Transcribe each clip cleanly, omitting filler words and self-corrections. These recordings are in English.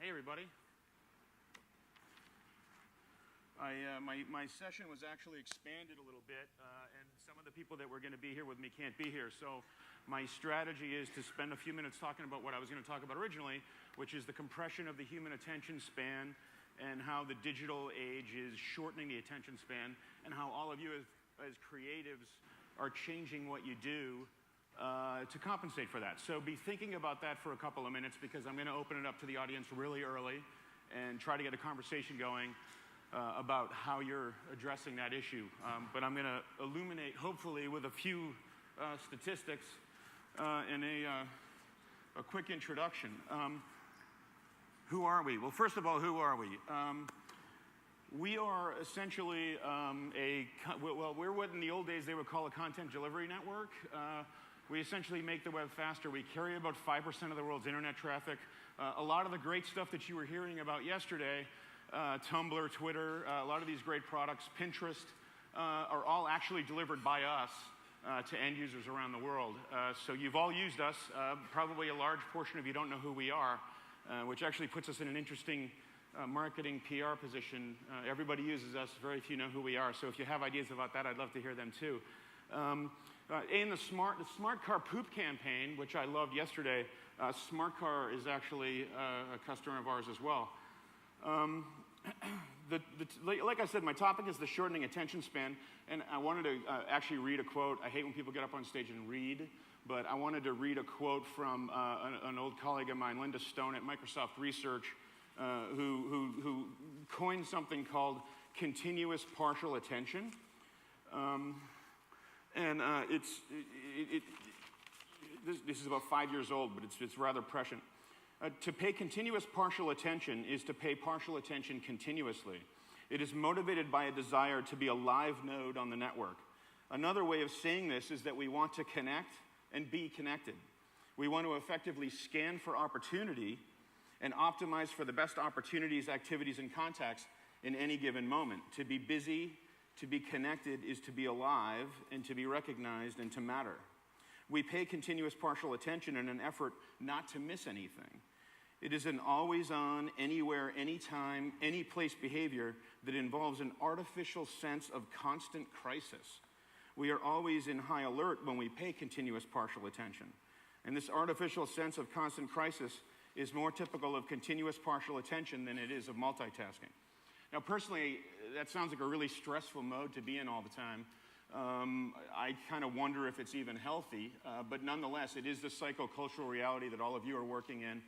Hey, everybody. My session was actually expanded a little bit, and some of the people that were going to be here with me can't be here. So my strategy is to spend a few minutes talking about what I was going to talk about originally, which is the compression of the human attention span and how the digital age is shortening the attention span, and how all of you as creatives are changing what you do to compensate for that. So be thinking about that for a couple of minutes, because I'm going to open it up to the audience really early and try to get a conversation going about how you're addressing that issue. But I'm going to illuminate, hopefully, with a few statistics and a quick introduction. Who are we? Well, first of all, who are we? We are essentially we're what in the old days they would call a content delivery network. We essentially make the web faster. We carry about 5% of the world's internet traffic. A lot of the great stuff that you were hearing about yesterday, Tumblr, Twitter, a lot of these great products, Pinterest, are all actually delivered by us to end users around the world. So you've all used us. Probably a large portion of you don't know who we are, which actually puts us in an interesting marketing PR position. Everybody uses us. Very few know who we are. So if you have ideas about that, I'd love to hear them too. In the Smart Car Poop campaign, which I loved yesterday, Smart Car is actually a customer of ours as well. Like I said, my topic is the shortening attention span, and I wanted to actually read a quote. I hate when people get up on stage and read, but I wanted to read a quote from an old colleague of mine, Linda Stone at Microsoft Research, who coined something called continuous partial attention. This is about 5 years old, but it's rather prescient. To pay continuous partial attention is to pay partial attention continuously. It is motivated by a desire to be a live node on the network. Another way of saying this is that we want to connect and be connected. We want to effectively scan for opportunity and optimize for the best opportunities, activities, and contacts in any given moment. To be busy, to be connected is to be alive and to be recognized and to matter. We pay continuous partial attention in an effort not to miss anything. It is an always-on, anywhere, anytime, any place behavior that involves an artificial sense of constant crisis. We are always in high alert when we pay continuous partial attention. And this artificial sense of constant crisis is more typical of continuous partial attention than it is of multitasking. Now, personally, that sounds like a really stressful mode to be in all the time. I kind of wonder if it's even healthy, but nonetheless, it is the psychocultural reality that all of you are working in,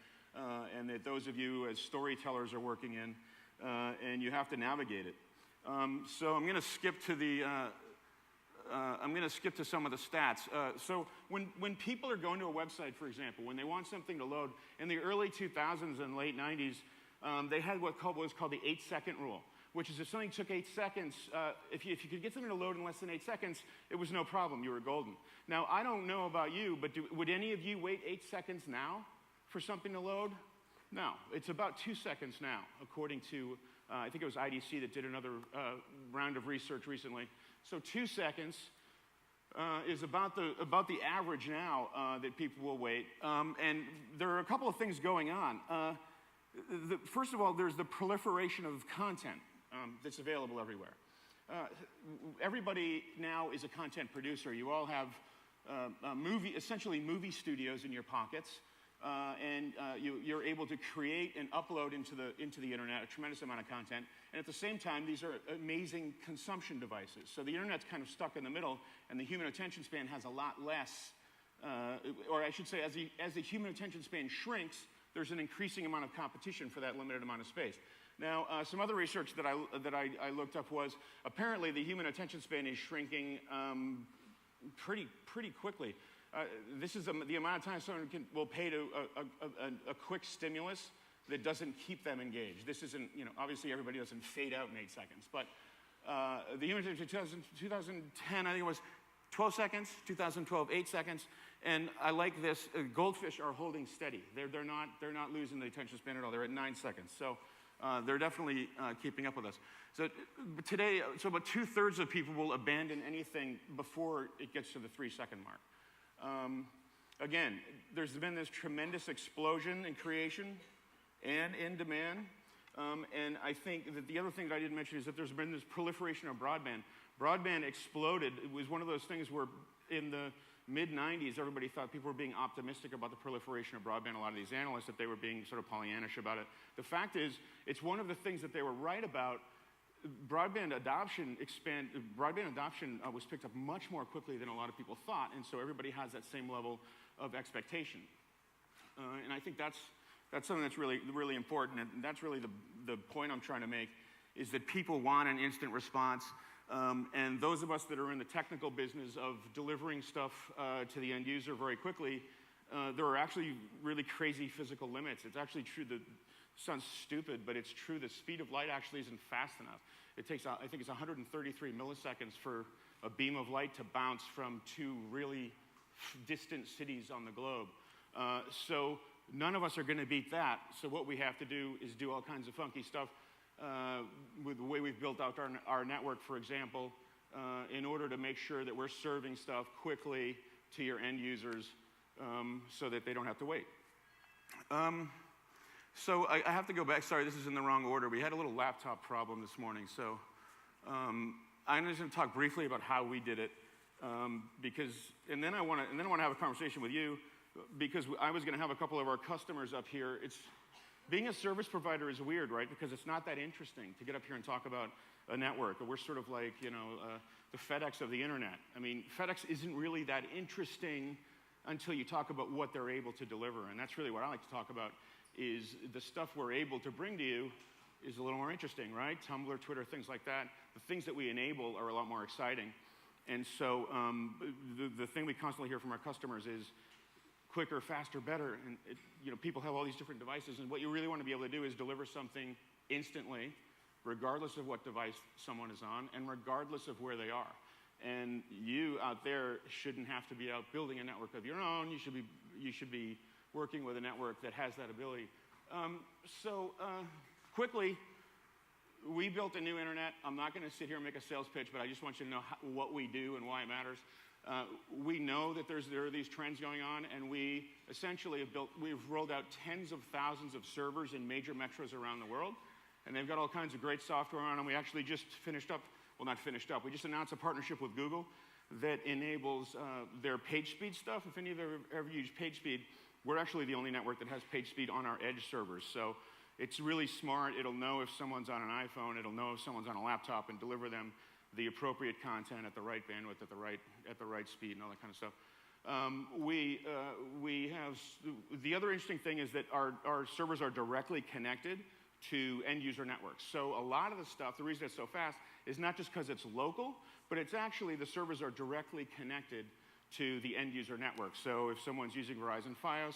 and that those of you as storytellers are working in, and you have to navigate it. So I'm going to skip to some of the stats. So when people are going to a website, for example, when they want something to load, in the early 2000s and late 90s, they had what was called the 8-second rule, which is if something took 8 seconds, if you could get something to load in less than 8 seconds, it was no problem. You were golden. Now, I don't know about you, but would any of you wait 8 seconds now for something to load? No. It's about 2 seconds now, according to, I think it was IDC that did another round of research recently. So 2 seconds is about the average now that people will wait. And there are a couple of things going on. First of all, there's the proliferation of content that's available everywhere. Everybody now is a content producer. You all have essentially movie studios in your pockets, and you're able to create and upload into the internet a tremendous amount of content. And at the same time, these are amazing consumption devices. So the internet's kind of stuck in the middle, and the human attention span has a lot less, or I should say, as the human attention span shrinks, there's an increasing amount of competition for that limited amount of space. Now, some other research that I looked up was apparently the human attention span is shrinking pretty quickly. This is the amount of time someone will pay to a quick stimulus that doesn't keep them engaged. This isn't, obviously everybody doesn't fade out in 8 seconds, but the human attention 2010, I think it was 12 seconds, 2012, 8 seconds, and I like this. Goldfish are holding steady. They're not losing the attention span at all. They're at 9 seconds. So they're definitely keeping up with us. So today, about 2/3 of people will abandon anything before it gets to the 3-second mark. Again, there's been this tremendous explosion in creation and in demand. And I think that the other thing that I didn't mention is that there's been this proliferation of broadband. Broadband exploded. It was one of those things where in the mid-90s, everybody thought people were being optimistic about the proliferation of broadband. A lot of these analysts, that they were being sort of Pollyannish about it. The fact is, it's one of the things that they were right about. Broadband adoption was picked up much more quickly than a lot of people thought, and so everybody has that same level of expectation. And I think that's something that's really, really important, and that's really the point I'm trying to make, is that people want an instant response. And those of us that are in the technical business of delivering stuff to the end user very quickly, there are actually really crazy physical limits. It's actually true that, sounds stupid, but it's true the speed of light actually isn't fast enough. It takes, I think it's 133 milliseconds for a beam of light to bounce from two really distant cities on the globe. So none of us are going to beat that. So what we have to do is do all kinds of funky stuff with the way we've built out our network, for example, in order to make sure that we're serving stuff quickly to your end users so that they don't have to wait. So I have to go back. Sorry, this is in the wrong order. We had a little laptop problem this morning. So I'm just going to talk briefly about how we did it, and then I want to have a conversation with you, because I was going to have a couple of our customers up here. Being a service provider is weird, right? Because it's not that interesting to get up here and talk about a network. We're sort of like, the FedEx of the internet. I mean, FedEx isn't really that interesting until you talk about what they're able to deliver. And that's really what I like to talk about, is the stuff we're able to bring to you is a little more interesting, right? Tumblr, Twitter, things like that. The things that we enable are a lot more exciting. And so the thing we constantly hear from our customers is quicker, faster, better. And people have all these different devices, and what you really want to be able to do is deliver something instantly, regardless of what device someone is on, and regardless of where they are. And you out there shouldn't have to be out building a network of your own. You should be working with a network that has that ability. Quickly, we built a new internet. I'm not going to sit here and make a sales pitch, but I just want you to know what we do and why it matters. We know that there are these trends going on, and we essentially we've rolled out tens of thousands of servers in major metros around the world, and they've got all kinds of great software on them. We actually just we just announced a partnership with Google that enables their page speed stuff. If any of you have ever used page speed, we're actually the only network that has page speed on our edge servers. So it's really smart. It'll know if someone's on an iPhone. It'll know if someone's on a laptop and deliver them the appropriate content at the right bandwidth, at the right speed, and all that kind of stuff. We have the other interesting thing is that our servers are directly connected to end user networks. So a lot of the stuff, the reason it's so fast is not just because it's local, but it's actually the servers are directly connected to the end user network. So if someone's using Verizon Fios,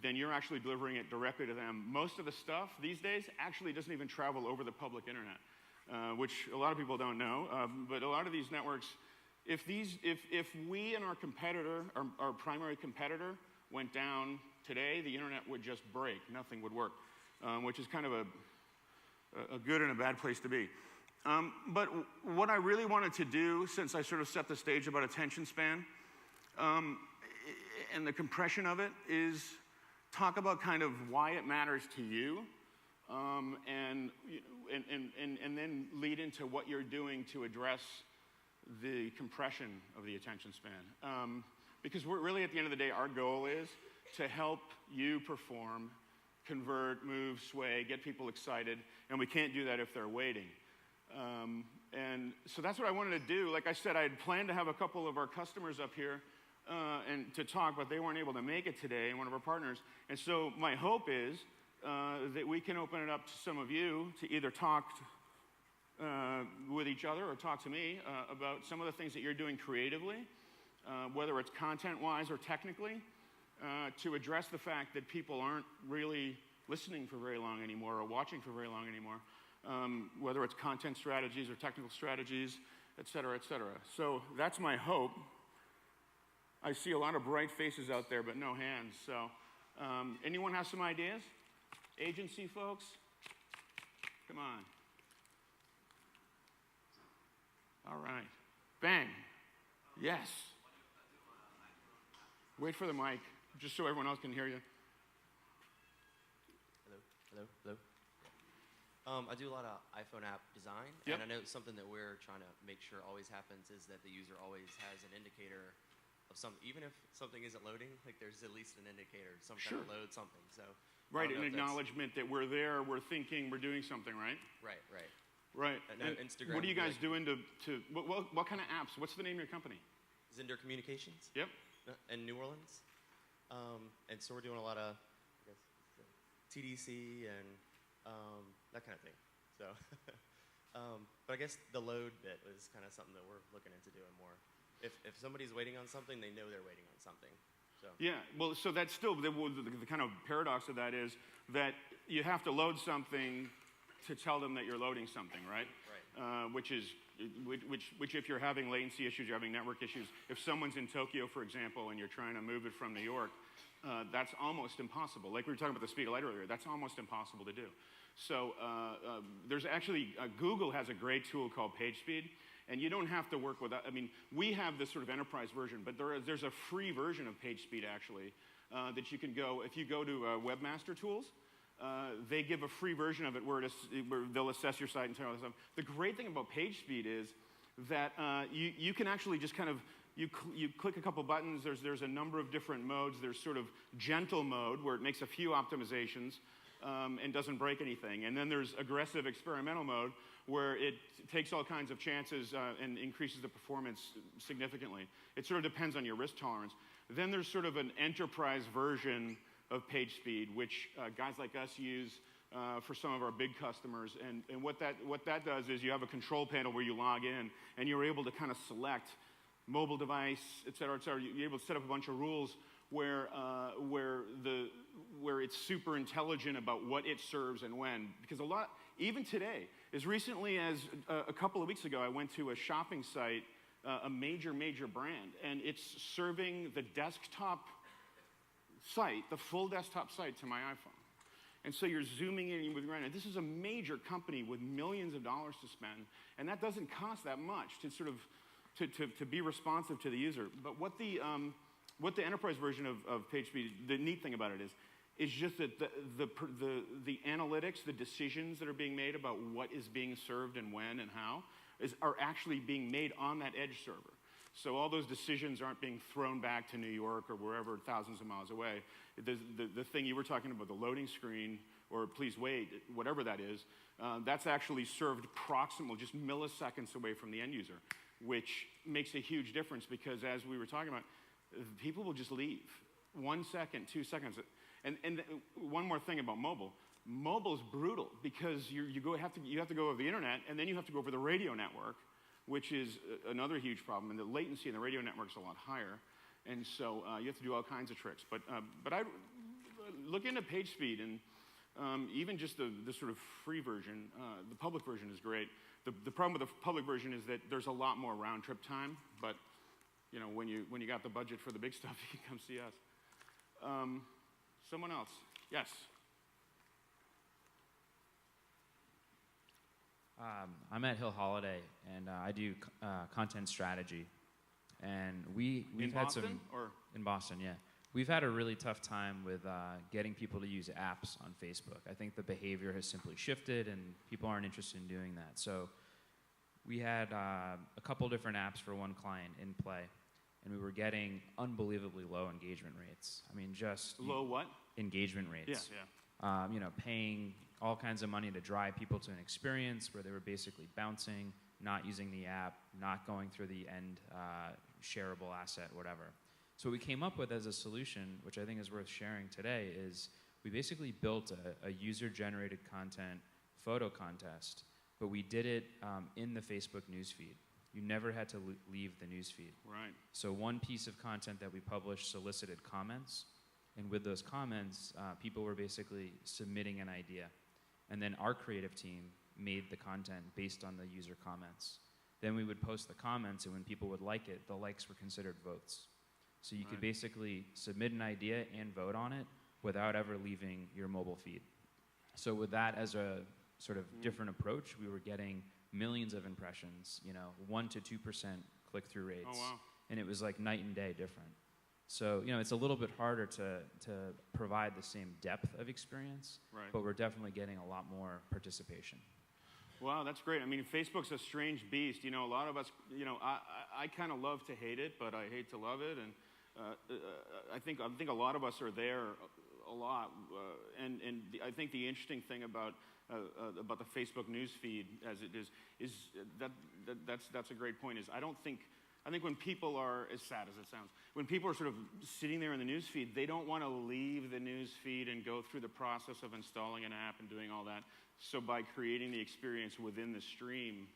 then you're actually delivering it directly to them. Most of the stuff these days actually doesn't even travel over the public internet, which a lot of people don't know. But a lot of these networks, if we and our competitor, our primary competitor, went down today, the internet would just break. Nothing would work, which is kind of a good and a bad place to be. But what I really wanted to do, since I sort of set the stage about attention span and the compression of it, is talk about kind of why it matters to you, and then lead into what you're doing to address the compression of the attention span. Because we're really, at the end of the day, our goal is to help you perform, convert, move, sway, get people excited, and we can't do that if they're waiting. And so that's what I wanted to do. Like I said, I had planned to have a couple of our customers up here and to talk, but they weren't able to make it today, one of our partners. And so my hope is that we can open it up to some of you to either talk with each other or talk to me about some of the things that you're doing creatively, whether it's content-wise or technically, to address the fact that people aren't really listening for very long anymore or watching for very long anymore. Whether it's content strategies or technical strategies, et cetera, et cetera. So that's my hope. I see a lot of bright faces out there, but no hands. So anyone have some ideas? Agency folks? Come on. All right. Bang. Yes. Wait for the mic, just so everyone else can hear you. Hello. Hello? Hello? I do a lot of iPhone app design, Yep. and I know something that we're trying to make sure always happens is that the user always has an indicator of something. Even if something isn't loading, like there's at least an indicator, some kind of load something. So right, an acknowledgement that we're there, we're thinking, we're doing something, right? Right. Right. And Instagram. What are you guys doing to what kind of apps? What's the name of your company? Zinder Communications. Yep. In New Orleans. And so we're doing a lot of, I guess, TDC and that kind of thing. So, but I guess the load bit was kind of something that we're looking into doing more. If somebody's waiting on something, they know they're waiting on something. So. Yeah, well, so that's still, the kind of paradox of that is that you have to load something to tell them that you're loading something, right? Right. Which if you're having latency issues, you're having network issues, if someone's in Tokyo, for example, and you're trying to move it from New York, that's almost impossible. Like we were talking about the speed of light earlier, that's almost impossible to do. So there's actually, Google has a great tool called PageSpeed, and you don't have to work with that. I mean, we have this sort of enterprise version, but there's a free version of PageSpeed actually that you can go, if you go to Webmaster Tools, they give a free version of it where they'll assess your site and tell you all this stuff. The great thing about PageSpeed is that you can actually just kind of, you click a couple buttons, there's a number of different modes. There's sort of gentle mode where it makes a few optimizations and doesn't break anything. And then there's aggressive experimental mode where it takes all kinds of chances and increases the performance significantly. It sort of depends on your risk tolerance. Then there's sort of an enterprise version of PageSpeed, which guys like us use for some of our big customers. And what that does is you have a control panel where you log in, and you're able to kind of select mobile device, et cetera, et cetera. You're able to set up a bunch of rules where it's super intelligent about what it serves and when. Because even today, as recently as a couple of weeks ago, I went to a shopping site, a major brand, and it's serving the desktop site, the full desktop site to my iPhone. And so you're zooming in with your iPhone. This is a major company with millions of dollars to spend, and that doesn't cost that much to sort of to be responsive to the user. But what the enterprise version of PageSpeed, the neat thing about it is just that the analytics, the decisions that are being made about what is being served and when and how are actually being made on that edge server. So all those decisions aren't being thrown back to New York or wherever, thousands of miles away. The thing you were talking about, the loading screen, or please wait, whatever that is, that's actually served proximal, just milliseconds away from the end user, which makes a huge difference because as we were talking about, people will just leave. 1 second, 2 seconds. And one more thing about mobile. Mobile is brutal because you have to go over the internet, and then you have to go over the radio network, which is another huge problem. And the latency in the radio network is a lot higher. And so you have to do all kinds of tricks. But I look into PageSpeed, and even just the sort of free version, the public version is great. The problem with the public version is that there's a lot more round trip time. But you know, when you got the budget for the big stuff, you can come see us. Someone else? Yes. I'm at Hill Holiday, and I do content strategy. And we've in had Boston, some or in Boston, yeah. We've had a really tough time with getting people to use apps on Facebook. I think the behavior has simply shifted, and people aren't interested in doing that. So we had a couple different apps for one client in play, and we were getting unbelievably low engagement rates. I mean, just low what? Engagement rates. Yeah. Paying all kinds of money to drive people to an experience where they were basically bouncing, not using the app, not going through the end shareable asset, whatever. So what we came up with as a solution, which I think is worth sharing today, is we basically built a user-generated content photo contest, but we did it in the Facebook newsfeed. You never had to leave the newsfeed. Right. So one piece of content that we published solicited comments, and with those comments, people were basically submitting an idea. And then our creative team made the content based on the user comments. Then we would post the comments, and when people would like it, the likes were considered votes. So you could basically submit an idea and vote on it without ever leaving your mobile feed. So with that as a sort of different approach, we were getting millions of impressions, 1 to 2% click-through rates. Oh, wow. And it was like night and day different. So, it's a little bit harder to provide the same depth of experience, Right. but we're definitely getting a lot more participation. Wow, that's great. I mean, Facebook's a strange beast. A lot of us, I kind of love to hate it, but I hate to love it. And I think a lot of us are there a lot. I think the interesting thing about the Facebook news feed as it is that's a great point. I think when people are, as sad as it sounds, when people are sort of sitting there in the news feed, they don't want to leave the news feed and go through the process of installing an app and doing all that. So by creating the experience within the stream,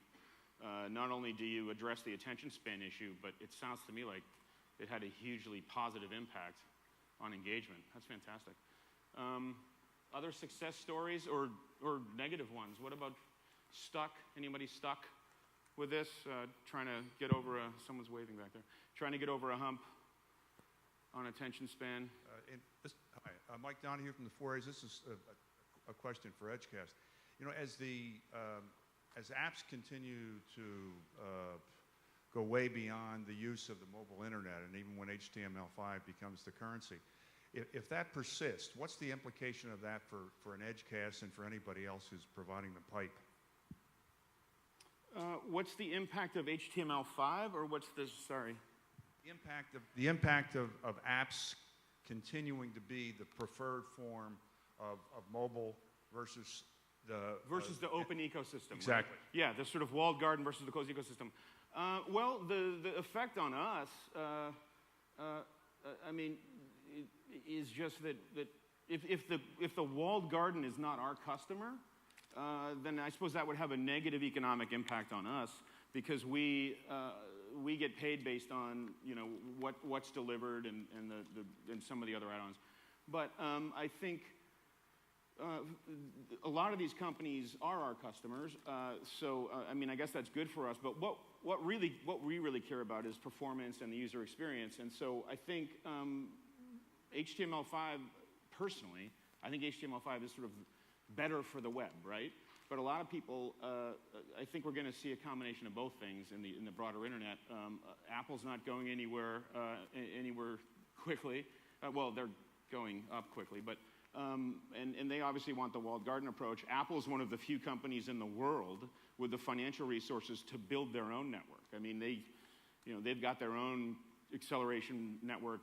not only do you address the attention span issue, but it sounds to me like it had a hugely positive impact on engagement. That's fantastic. Other success stories or negative ones? What about stuck? Anybody stuck with this? Trying to get over someone's waving back there. Trying to get over a hump on attention span. Hi, Mike Donahue from the 4As. This is a question for Edgecast. As apps continue to go way beyond the use of the mobile internet, and even when HTML5 becomes the currency, if that persists, what's the implication of that for an Edgecast and for anybody else who's providing the pipe? What's the impact of HTML5, or what's the, sorry? The impact of apps continuing to be the preferred form of mobile versus the open ecosystem. Exactly. Right? Yeah, the sort of walled garden versus the closed ecosystem. Well, the effect on us, is just that if the walled garden is not our customer, then I suppose that would have a negative economic impact on us, because we get paid based on what's delivered and some of the other add-ons. But I think a lot of these companies are our customers, so I guess that's good for us. But what we really care about is performance and the user experience. And so I think HTML5, personally, I think HTML5 is sort of better for the web, right? But a lot of people, I think we're going to see a combination of both things in the broader internet. Apple's not going anywhere quickly. Well, they're going up quickly, but and they obviously want the walled garden approach. Apple is one of the few companies in the world with the financial resources to build their own network. I mean, they've got their own acceleration network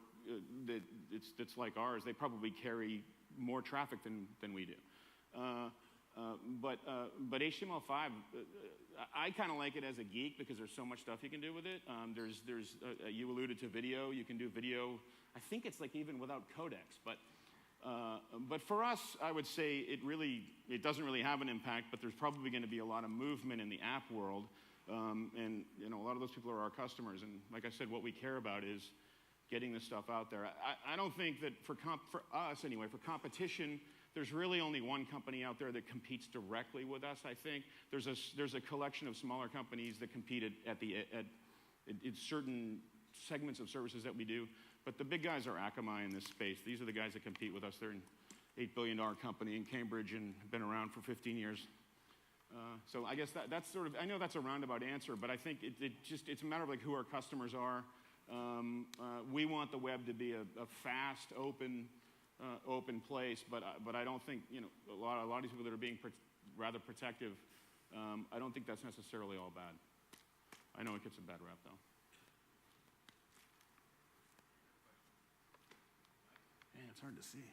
that's like ours. They probably carry more traffic than we do. But HTML5, I kind of like it as a geek because there's so much stuff you can do with it. You alluded to video. You can do video. I think it's like even without codecs. But for us, I would say it doesn't really have an impact. But there's probably going to be a lot of movement in the app world, and a lot of those people are our customers. And like I said, what we care about is getting this stuff out there. I don't think that for us anyway, for competition, there's really only one company out there that competes directly with us. I think there's a collection of smaller companies that compete at certain segments of services that we do. But the big guys are Akamai in this space. These are the guys that compete with us. They're an $8 billion company in Cambridge and have been around for 15 years. So I guess that's sort of, I know that's a roundabout answer, but I think it's a matter of like who our customers are. We want the web to be a fast, open place, but I don't think, a lot of these people that are being rather protective, I don't think that's necessarily all bad. I know it gets a bad rap, though. Man, it's hard to see.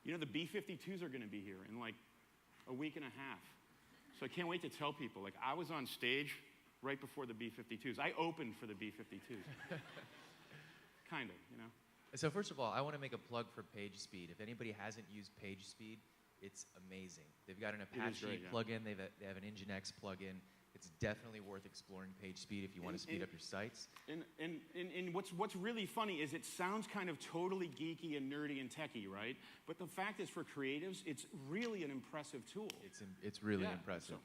The B-52s are going to be here in like a week and a half. So I can't wait to tell people. Like, I was on stage right before the B-52s. I opened for the B-52s. Kind of. So first of all, I want to make a plug for PageSpeed. If anybody hasn't used PageSpeed, it's amazing. They've got an Apache plugin. They have an Nginx plugin. It's definitely worth exploring PageSpeed if you want to speed up your sites. And what's really funny is it sounds kind of totally geeky and nerdy and techy, right? But the fact is, for creatives, it's really an impressive tool. It's really impressive.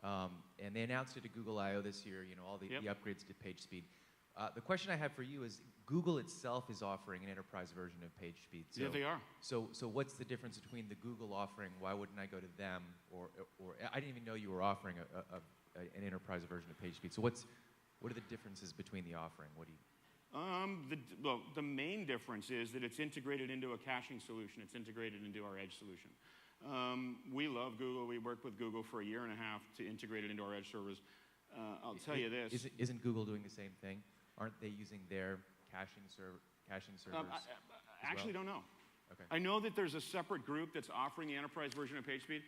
And they announced it at Google I/O this year. All the upgrades to PageSpeed. The question I have for you is, Google itself is offering an enterprise version of PageSpeed. So, yeah, they are. So what's the difference between the Google offering? Why wouldn't I go to them? Or I didn't even know you were offering an enterprise version of PageSpeed. So What are the differences between the offering? What do you? The main difference is that it's integrated into a caching solution. It's integrated into our edge solution. We love Google. We worked with Google for a year and a half to integrate it into our edge servers. I'll tell you this. Isn't Google doing the same thing? Aren't they using their caching servers? I actually don't know. Okay. I know that there's a separate group that's offering the enterprise version of PageSpeed.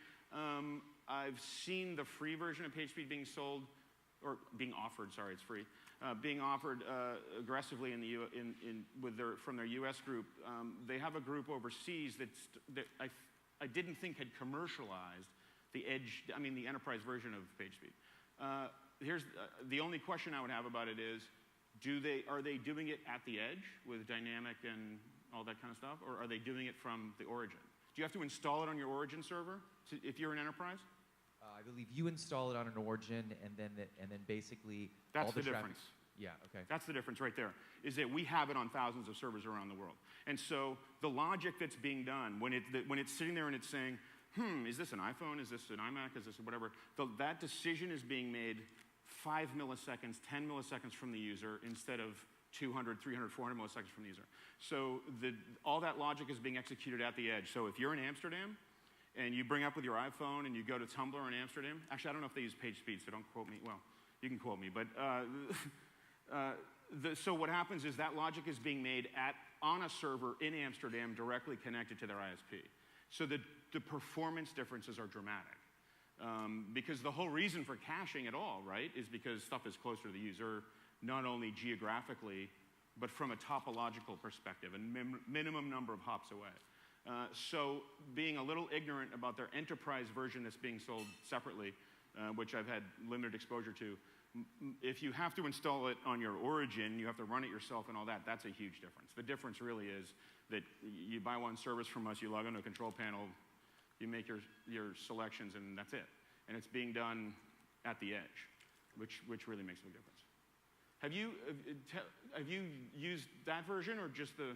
I've seen the free version of PageSpeed being sold, or being offered. Sorry, it's free. Being offered aggressively from their U.S. group. They have a group overseas that I didn't think had commercialized the enterprise version of PageSpeed. Here's the only question I would have about it is, are they doing it at the edge with dynamic and all that kind of stuff, or are they doing it from the origin? Do you have to install it on your origin server if you're an enterprise? I believe you install it on an origin, and then basically that's all the difference. Yeah, okay. That's the difference right there, is that we have it on thousands of servers around the world. And so the logic that's being done, when it's sitting there and it's saying, is this an iPhone, is this an iMac, is this whatever, that decision is being made 5 milliseconds, 10 milliseconds from the user instead of 200, 300, 400 milliseconds from the user. So all that logic is being executed at the edge. So if you're in Amsterdam and you bring up with your iPhone and you go to Tumblr in Amsterdam, actually I don't know if they use PageSpeed, so don't quote me. Well, you can quote me, but so what happens is that logic is being made on a server in Amsterdam directly connected to their ISP. So the performance differences are dramatic. Because the whole reason for caching at all, right, is because stuff is closer to the user, not only geographically, but from a topological perspective, a minimum number of hops away. So being a little ignorant about their enterprise version that's being sold separately, which I've had limited exposure to, if you have to install it on your origin, you have to run it yourself and all that, that's a huge difference. The difference really is that you buy one service from us, you log into a control panel, you make your selections, and that's it. And it's being done at the edge, which really makes a big difference. Have you used that version or just the?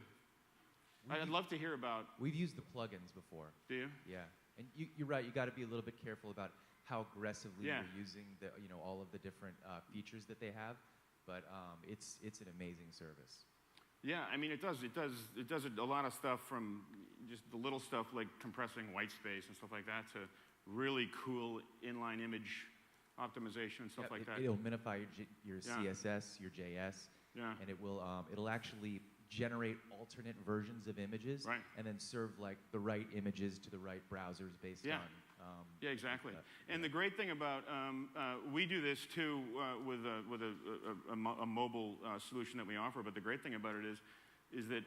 I'd love to hear about. We've used the plugins before. Do you? Yeah, and you're right. You got to be a little bit careful about how aggressively you're using all of the different features that they have. But it's an amazing service. Yeah, I mean it does a lot of stuff, from just the little stuff like compressing white space and stuff like that to really cool inline image optimization and stuff like that. It'll minify your CSS, your JS, and it'll actually generate alternate versions of images, and then serve like the right images to the right browsers based on. Yeah, exactly. And the great thing about we do this too with a mobile solution that we offer. But the great thing about it is that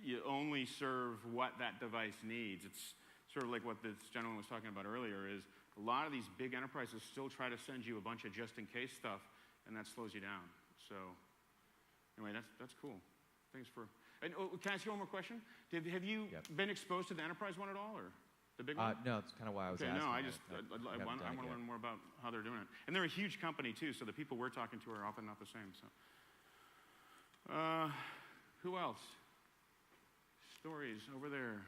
you only serve what that device needs. It's sort of like what this gentleman was talking about earlier. Is a lot of these big enterprises still try to send you a bunch of just-in-case stuff, and that slows you down. So anyway, that's cool. Thanks for. And can I ask you one more question? Have you been exposed to the enterprise one at all, or? The big one? No, it's kind of why I was asking. No, I want to learn more about how they're doing it. And they're a huge company, too, so the people we're talking to are often not the same. So, who else? Stories over there.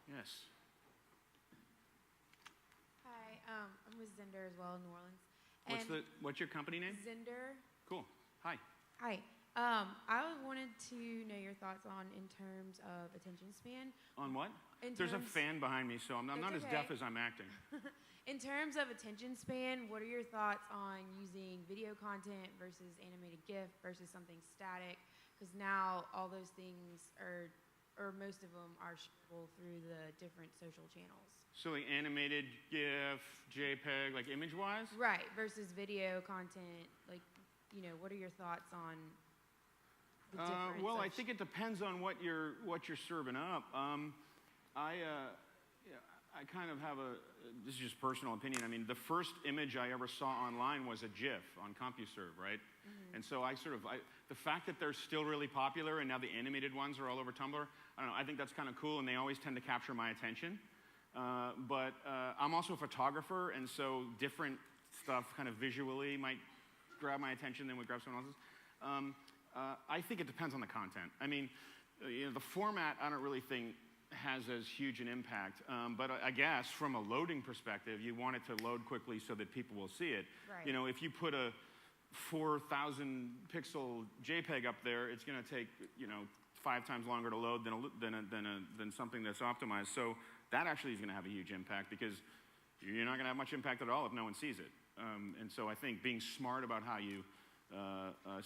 Yes. Hi, I'm with Zender as well in New Orleans. What's your company name? Zender. Cool. Hi. Hi. I wanted to know your thoughts in terms of attention span. On what? There's a fan behind me, so I'm not as deaf as I'm acting. In terms of attention span, what are your thoughts on using video content versus animated GIF versus something static? Because now all those things or most of them are shareable through the different social channels. So like animated GIF, JPEG, like image-wise? Right, versus video content. Like, what are your thoughts on the difference? Well, I think it depends on what you're serving up. I kind of have this is just personal opinion. I mean, the first image I ever saw online was a GIF on CompuServe, right? Mm-hmm. And so the fact that they're still really popular and now the animated ones are all over Tumblr, I don't know, I think that's kind of cool, and they always tend to capture my attention. But I'm also a photographer, and so different stuff kind of visually might grab my attention than would grab someone else's. I think it depends on the content. I mean, the format I don't really think has as huge an impact. But I guess from a loading perspective, you want it to load quickly so that people will see it. Right. If you put a 4,000 pixel JPEG up there, it's going to take 5 times longer to load than something that's optimized. So that actually is going to have a huge impact, because you're not going to have much impact at all if no one sees it. And so I think being smart about how you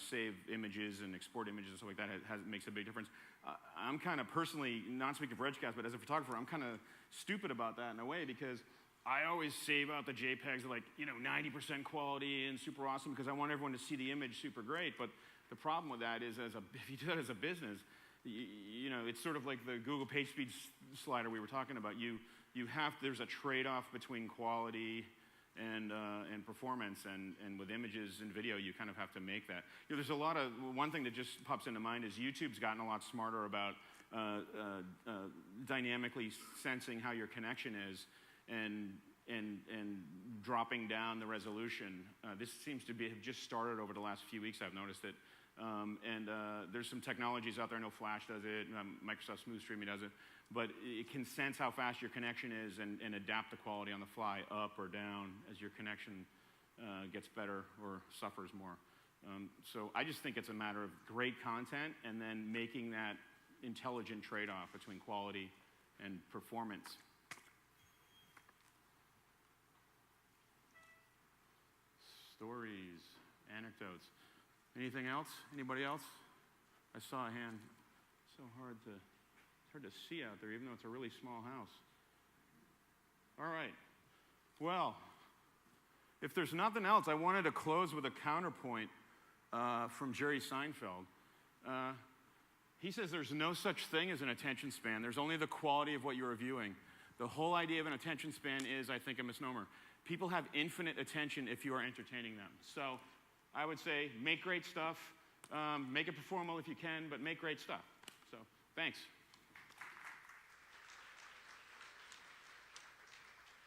save images and export images and stuff like that makes a big difference. I'm kind of personally, not speaking for Edgecast, but as a photographer, I'm kind of stupid about that in a way, because I always save out the JPEGs like 90% quality and super awesome, because I want everyone to see the image super great. But the problem with that is, if you do that as a business, it's sort of like the Google PageSpeed slider we were talking about. There's a trade-off between quality and performance, and with images and video, you kind of have to make that. There's one thing that just pops into mind is YouTube's gotten a lot smarter about dynamically sensing how your connection is, and dropping down the resolution. This seems to have just started over the last few weeks. I've noticed it. There's some technologies out there. I know Flash does it, Microsoft Smooth Streaming does it, but it can sense how fast your connection is and adapt the quality on the fly, up or down, as your connection gets better or suffers more. So I just think it's a matter of great content and then making that intelligent trade-off between quality and performance. Stories, anecdotes. Anything else? Anybody else? I saw a hand. It's hard to see out there, even though it's a really small house. All right. Well, if there's nothing else, I wanted to close with a counterpoint from Jerry Seinfeld. He says there's no such thing as an attention span. There's only the quality of what you're viewing. The whole idea of an attention span is, I think, a misnomer. People have infinite attention if you are entertaining them. So I would say make great stuff. Make it perform well if you can, but make great stuff. So thanks.